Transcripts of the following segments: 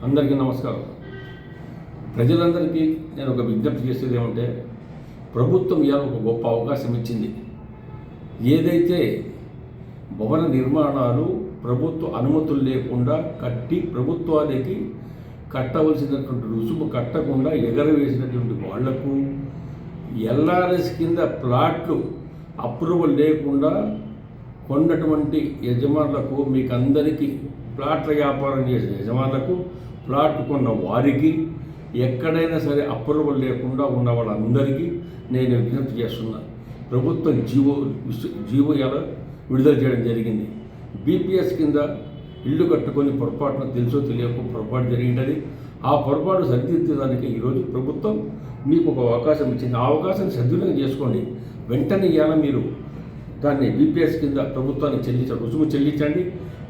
అందరికీ నమస్కారం. ప్రజలందరికీ నేను ఒక విజ్ఞప్తి చేసేది ఏమంటే, ప్రభుత్వం ఇవాళ ఒక గొప్ప అవకాశం ఇచ్చింది. ఏదైతే భవన నిర్మాణాలు ప్రభుత్వ అనుమతులు లేకుండా కట్టి ప్రభుత్వానికి కట్టవలసినటువంటి రుసుము కట్టకుండా ఎగరవేసినటువంటి వాళ్లకు, ఎల్ఆర్ఎస్ కింద ప్లాట్లు అప్రూవల్ లేకుండా కొన్నటువంటి యజమానులకు, మీకు అందరికీ ప్లాట్ల వ్యాపారం చేసే యజమానులకు, ప్లాట్ కొన్న వారికి, ఎక్కడైనా సరే అప్రూవల్ లేకుండా ఉన్న వాళ్ళందరికీ నేను విజ్ఞప్తి చేస్తున్నా. ప్రభుత్వం జీవో ఎలా విడుదల చేయడం జరిగింది. బీపీఎస్ కింద ఇల్లు కట్టుకొని పొరపాటున తెలుసో తెలియక పొరపాటు జరిగింది. ఆ పొరపాటు సరిదిద్దడానికి ఈరోజు ప్రభుత్వం మీకు ఒక అవకాశం ఇచ్చింది. ఆ అవకాశాన్ని సద్వినియోగం చేసుకోండి. వెంటనే ఇవాళ మీరు దాన్ని బీపీఎస్ కింద ప్రభుత్వానికి రుసుము చెల్లించండి.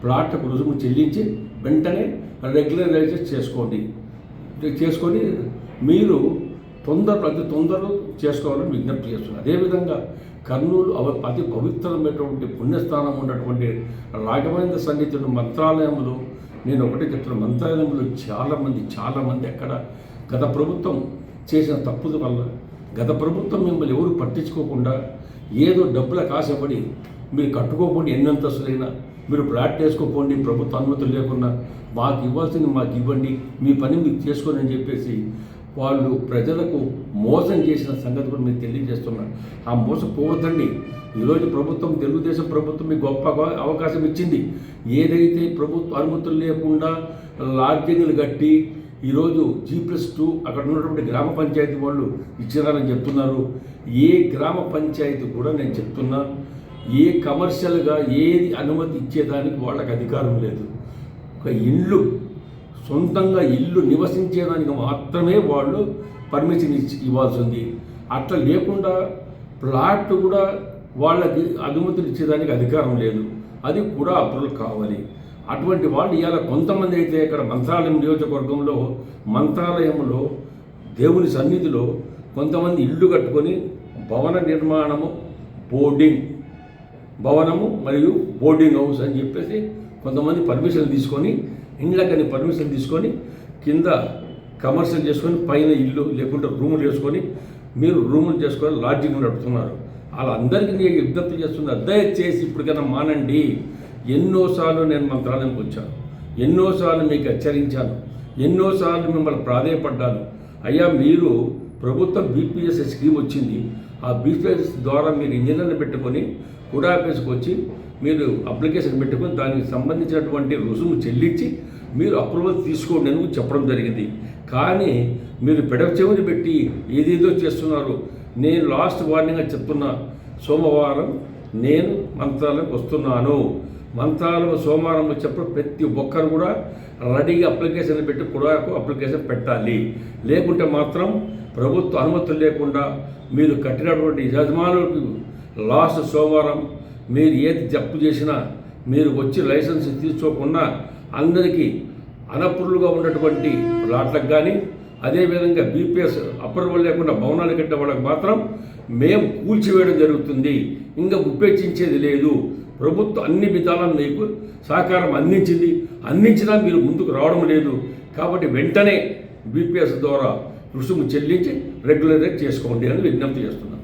ప్లాట్లకు రుసుము చెల్లించి వెంటనే రెగ్యులరైజేషన్ చేసుకొని మీరు అతి తొందరలో చేసుకోవాలని విజ్ఞప్తి చేస్తున్నారు. అదేవిధంగా కర్నూలు అతి పవిత్రమైనటువంటి పుణ్యస్థానం ఉన్నటువంటి రాఘవేంద్ర సన్నిధుడు మంత్రాలయంలో నేను ఒకటే చెప్తున్నాను. మంత్రాలయంలో చాలామంది అక్కడ గత ప్రభుత్వం చేసిన తప్పుల వల్ల, గత ప్రభుత్వం మిమ్మల్ని ఎవరు పట్టించుకోకుండా ఏదో డబ్బుల కాశపడి మీరు కట్టుకోకుండా ఎన్నంతస్తులైనా మీరు ప్లాట్ వేసుకోపోండి, ప్రభుత్వ అనుమతులు లేకుండా మాకు ఇవ్వాల్సింది మాకు ఇవ్వండి, మీ పని మీకు చేసుకోండి అని చెప్పేసి వాళ్ళు ప్రజలకు మోసం చేసిన సంగతి కూడా మీరు తెలియజేస్తున్నారు. ఆ మోసపోవద్దండి. ఈరోజు ప్రభుత్వం, తెలుగుదేశం ప్రభుత్వం మీకు గొప్ప అవకాశం ఇచ్చింది. ఏదైతే ప్రభుత్వ అనుమతులు లేకుండా లాడ్జింగ్లు కట్టి ఈరోజు G+2 అక్కడ ఉన్నటువంటి గ్రామ పంచాయతీ వాళ్ళు ఇచ్చినారని చెప్తున్నారు. ఏ గ్రామ పంచాయతీ కూడా నేను చెప్తున్నా, ఏ కమర్షియల్గా ఏది అనుమతి ఇచ్చేదానికి వాళ్ళకి అధికారం లేదు. ఒక సొంతంగా ఇల్లు నివసించేదానికి మాత్రమే వాళ్ళు పర్మిషన్ ఇవ్వాల్సి ఉంది. అట్లా లేకుండా ప్లాట్ కూడా వాళ్ళకి అనుమతులు ఇచ్చేదానికి అధికారం లేదు. అది కూడా అప్రూవల్ కావాలి. అటువంటి వాళ్ళు ఇవాళ కొంతమంది అయితే ఇక్కడ మంత్రాలయం నియోజకవర్గంలో మంత్రాలయంలో దేవుని సన్నిధిలో కొంతమంది ఇల్లు కట్టుకొని భవనము మరియు బోర్డింగ్ హౌస్ అని చెప్పేసి కొంతమంది పర్మిషన్ తీసుకొని, ఇండ్లకని పర్మిషన్ తీసుకొని కింద కమర్షియల్ చేసుకొని పైన ఇల్లు లేకుంటే రూములు చేసుకొని మీరు రూములు చేసుకొని లాడ్జింగ్ నడుపుతున్నారు. వాళ్ళందరికీ నేను విజ్ఞప్తి చేస్తున్నా, దయచేసి ఇప్పటికైనా మానండి. ఎన్నోసార్లు నేను మంత్రాలయంకి వచ్చాను, ఎన్నోసార్లు మీకు హెచ్చరించాను, ఎన్నోసార్లు మిమ్మల్ని ప్రాధేయపడ్డాను. అయ్యా, మీరు ప్రభుత్వం బీపీఎస్ స్కీమ్ వచ్చింది. ఆ బీపీఎస్ ద్వారా మీరు ఇంజనీర్ని పెట్టుకొని కూడా ఆఫీస్కి వచ్చి మీరు అప్లికేషన్ పెట్టుకొని దానికి సంబంధించినటువంటి రుసుము చెల్లించి మీరు అప్రూవల్ తీసుకోండి అని చెప్పడం జరిగింది. కానీ మీరు పెడచెవిని పెట్టి ఏదేదో చేస్తున్నారు. నేను లాస్ట్ వార్నింగ్గా చెప్తున్నా, సోమవారం నేను మంత్రాలయంకి వస్తున్నాను. మంత్రాలయం సోమవారం వచ్చేప్పుడు ప్రతి ఒక్కరు కూడా రెడీగా అప్లికేషన్ పెట్టి కుడాకు అప్లికేషన్ పెట్టాలి. లేకుంటే మాత్రం ప్రభుత్వ అనుమతులు లేకుండా మీరు కట్టినటువంటి యజమానులకు లాస్ట్ సోమవారం మీరు ఏది జప్తు చేసినా మీరు వచ్చి లైసెన్స్ తీసుకోకుండా అందరికీ అనప్రూవల్గా ఉన్నటువంటి ప్లాట్లకు కానీ, అదేవిధంగా బీపీఎస్ అప్రూవల్ లేకుండా భవనాలు కట్టే వాళ్ళకి మాత్రం మేము కూల్చివేయడం జరుగుతుంది. ఇంకా ఉపేక్షించేది లేదు. ప్రభుత్వం అన్ని విధాలను మీకు సహకారం అందించినా మీరు ముందుకు రావడం లేదు. కాబట్టి వెంటనే బీపీఎస్ ద్వారా రుసుము చెల్లించి రెగ్యులరైజ్ చేసుకోండి అని విజ్ఞప్తి చేస్తున్నాను.